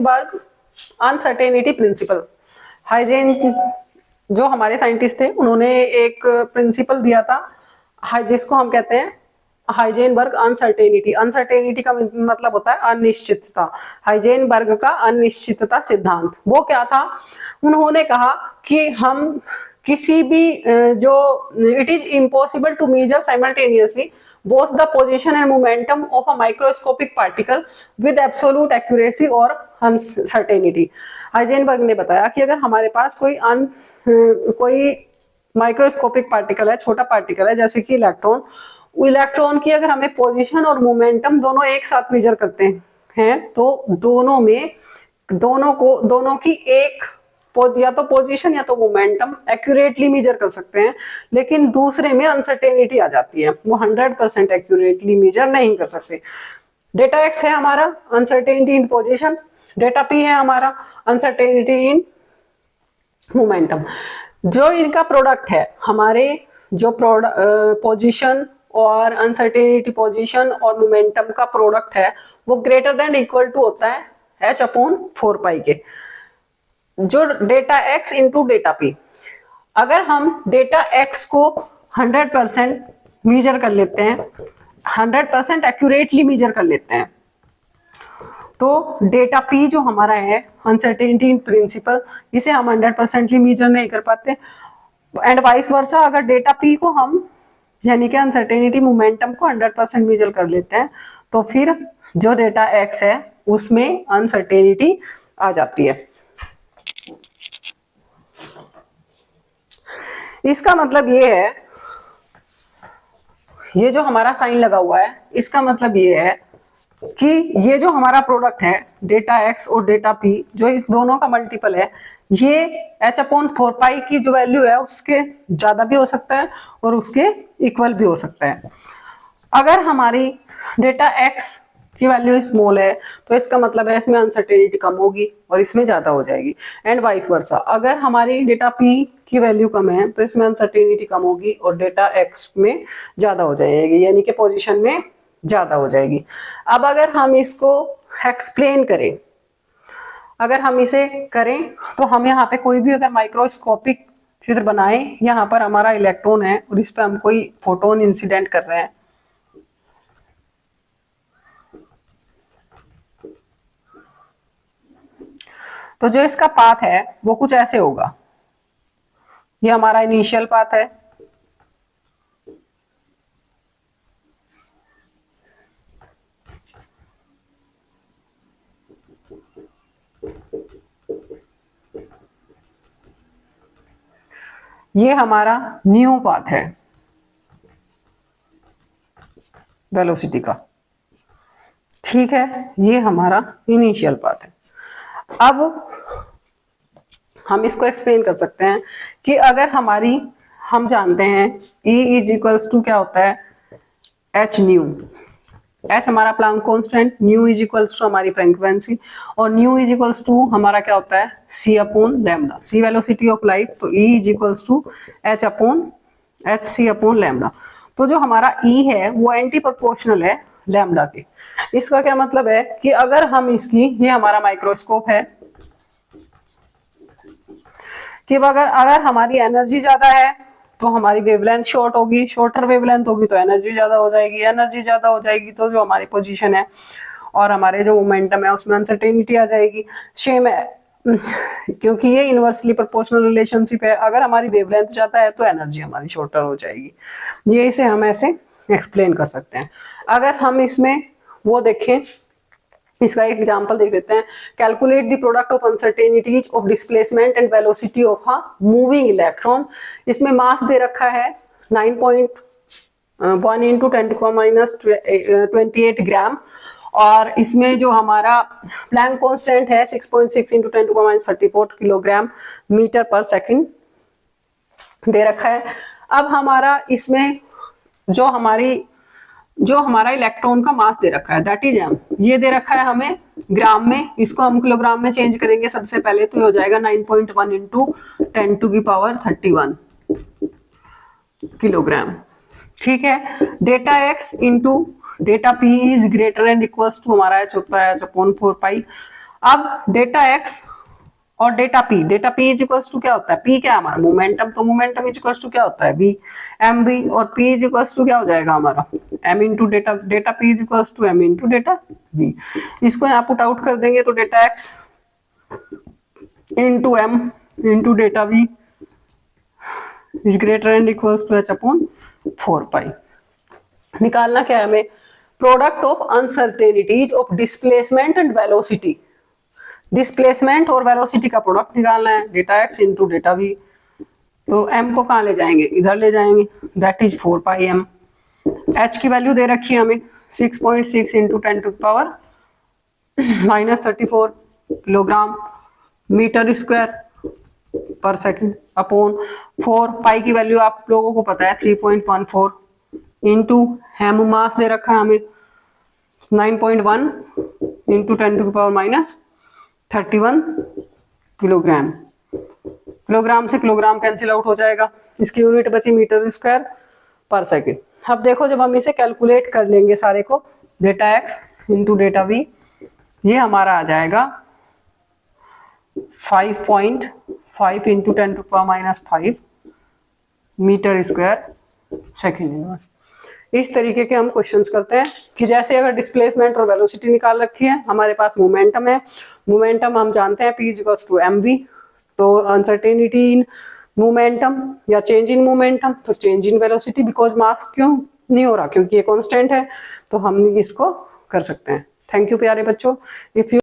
बर्ग uncertainty principle. Huygens जो हमारे scientist थे उन्होंने एक प्रिंसिपल दिया था जिसको हम कहते हैं हाइजेनबर्ग अनसर्टेनिटी। अनसर्टेनिटी का मतलब होता है अनिश्चितता। हाइजेनबर्ग का अनिश्चितता सिद्धांत वो क्या था? उन्होंने कहा कि हम किसी भी जो it is impossible to measure simultaneously both the position and momentum of a microscopic particle with absolute accuracy और uncertainty। हाइजेनबर्ग ने बताया कि अगर हमारे पास कोई माइक्रोस्कोपिक पार्टिकल है, छोटा पार्टिकल है जैसे कि इलेक्ट्रॉन की अगर हमें पोजीशन और मोमेंटम दोनों एक साथ मेजर करते हैं तो दोनों की एक या तो पोजीशन या तो मोमेंटम एक्यूरेटली मेजर कर सकते हैं, लेकिन दूसरे में अनसर्टेनिटी आ जाती है, वो 100% एक्यूरेटली मेजर नहीं कर सकते। डेटा एक्स है हमारा अनसर्टेनिटी इन पोजीशन, डेटा पी है हमारा अनसर्टेनिटी इन मोमेंटम। जो इनका प्रोडक्ट है हमारे जो पोजीशन और अनसर्टेनिटी पोजीशन और मोमेंटम का प्रोडक्ट है वो ग्रेटर देन इक्वल टू होता है h/4 के। जो डेटा x इंटू डेटा p, अगर हम डेटा x को 100% मेजर कर लेते हैं, 100% एक्यूरेटली मेजर कर लेते हैं, तो डेटा p जो हमारा है अनसर्टेनिटी प्रिंसिपल, इसे हम 100% मेजर नहीं कर पाते। एंड वाइस वर्सा, अगर डेटा p को हम यानी कि अनसर्टेनिटी मोमेंटम को 100% मेजर कर लेते हैं तो फिर जो डेटा x है उसमें अनसर्टेनिटी आ जाती है। इसका मतलब ये है, ये जो हमारा साइन लगा हुआ है इसका मतलब ये है कि ये जो हमारा प्रोडक्ट है डेटा x और डेटा p जो इस दोनों का मल्टीपल है, ये h/4 की जो वैल्यू है उसके ज्यादा भी हो सकता है और उसके इक्वल भी हो सकता है। अगर हमारी डेटा x की वैल्यू स्मॉल है तो इसका मतलब है इसमें अनसर्टेनिटी कम होगी और इसमें ज्यादा हो जाएगी। एंड वाइस वर्सा, अगर हमारी डेटा p की वैल्यू कम है तो इसमें अनसर्टेनिटी कम होगी और डेटा x में ज्यादा हो जाएगी, यानी कि पोजीशन में ज्यादा हो जाएगी। अब अगर हम इसको एक्सप्लेन करें, अगर हम इसे करें तो हम यहाँ पे कोई भी अगर माइक्रोस्कोपिक चित्र बनाए, यहाँ पर हमारा इलेक्ट्रॉन है और इस पर हम कोई फोटोन इंसिडेंट कर रहे हैं, तो जो इसका पाथ है वो कुछ ऐसे होगा। ये हमारा इनिशियल पाथ है, ये हमारा न्यू पाथ है वेलोसिटी का, ठीक है, ये हमारा इनिशियल पाथ है। अब हम इसको एक्सप्लेन कर सकते हैं कि अगर हम जानते हैं E इज इक्वल्स टू क्या होता है h न्यू, h हमारा Planck constant, nu is equals to हमारी फ्रीक्वेंसी और न्यू इज इक्वल्स टू हमारा क्या होता है c/λ, c velocity of light, तो E is equals to hc/λ। तो जो हमारा E है वो एंटी प्रोपोर्शनल है लैम्डा के। इसका क्या मतलब है कि अगर हम इसकी, ये हमारा माइक्रोस्कोप है, कि अगर हमारी एनर्जी ज्यादा है तो हमारी वेवलेंथ शॉर्ट होगी, शॉर्टर वेवलेंथ होगी तो एनर्जी ज्यादा हो जाएगी, एनर्जी ज्यादा हो जाएगी तो जो हमारी पोजीशन है और हमारे जो मोमेंटम है उसमें अनसर्टेनिटी आ जाएगी। सेम है क्योंकि ये इनवर्सली प्रोपोर्शनल रिलेशनशिप है, अगर हमारी वेवलेंथ ज्यादा है तो एनर्जी हमारी शॉर्टर हो जाएगी। ये इसे हम ऐसे एक्सप्लेन कर सकते हैं। अगर हम इसमें वो देखें, इसका एक एग्जांपल देख लेते हैं। Calculate the product of uncertainties of displacement and velocity of a moving electron. इसमें मास दे रखा है 9.1 × 10⁻28 ग्राम और इसमें जो हमारा प्लैंक कांस्टेंट है 6.6 × 10⁻34 किलोग्राम मीटर पर सेकंड दे रखा है। अब हमारा इसमें जो हमारा इलेक्ट्रॉन का मास दे रखा है दैट इज m, ये दे रखा है हमें ग्राम में, इसको हम किलोग्राम में चेंज करेंगे सबसे पहले तो हो जाएगा 9.1 × 10⁻31 किलोग्राम, ठीक है। डेटा x इंटू डेटा p is greater and equals to हमारा h होता है h/4 पाई। अब डेटा एक्स और डेटा पी इज इक्वल्स टू क्या होता है, पी क्या है हमारा मोमेंटम, तो मोमेंटम इज इक्वल्स टू क्या होता है वी एम वी, और पी इज इक्वल्स टू क्या हो जाएगा हमारा M into data, data p is equals to M into डेटा वी। इसको यहाँ पुट आउट कर देंगे तो data x into M into डेटा we is greater and equals to H upon 4 पाई। निकालना क्या है हमें, product of uncertainties of displacement and velocity, displacement और वेलोसिटी का प्रोडक्ट निकालना है, डेटा एक्स इंटू डेटा वी। तो m को कहाँ ले जाएंगे, इधर ले जाएंगे, that is 4 pi m। h की वैल्यू दे रखी है हमें 6.6 into 10 to power -34 kilogram metre square पर सेकंड अपॉन 4। पाई की वैल्यू आप लोगों को पता है 3.14 इंटू हेम मास दे रखा है हमें 9.1 into 10 to power -31 kilogram. Kilogram से किलोग्राम कैंसिल आउट हो जाएगा, इसकी यूनिट बची मीटर स्क्वायर पर सेकंड। अब देखो जब हम इसे कैलकुलेट कर लेंगे सारे को, डेटा एक्स इंटू डेटा वी, ये हमारा आ जाएगा 5.5 into 10 to power -5 metre square second inverse. इस तरीके के हम क्वेश्चंस करते हैं कि जैसे अगर डिस्प्लेसमेंट और वेलोसिटी निकाल रखी है, हमारे पास मोमेंटम है, मोमेंटम हम जानते हैं P इक्वल्स टू mv, तो अनसर्टेनिटी इन मोमेंटम या चेंज इन मोमेंटम, तो change in velocity, because mass क्यों नहीं हो रहा, क्योंकि ये कांस्टेंट है, तो हम इसको कर सकते हैं। थैंक यू प्यारे बच्चों। If you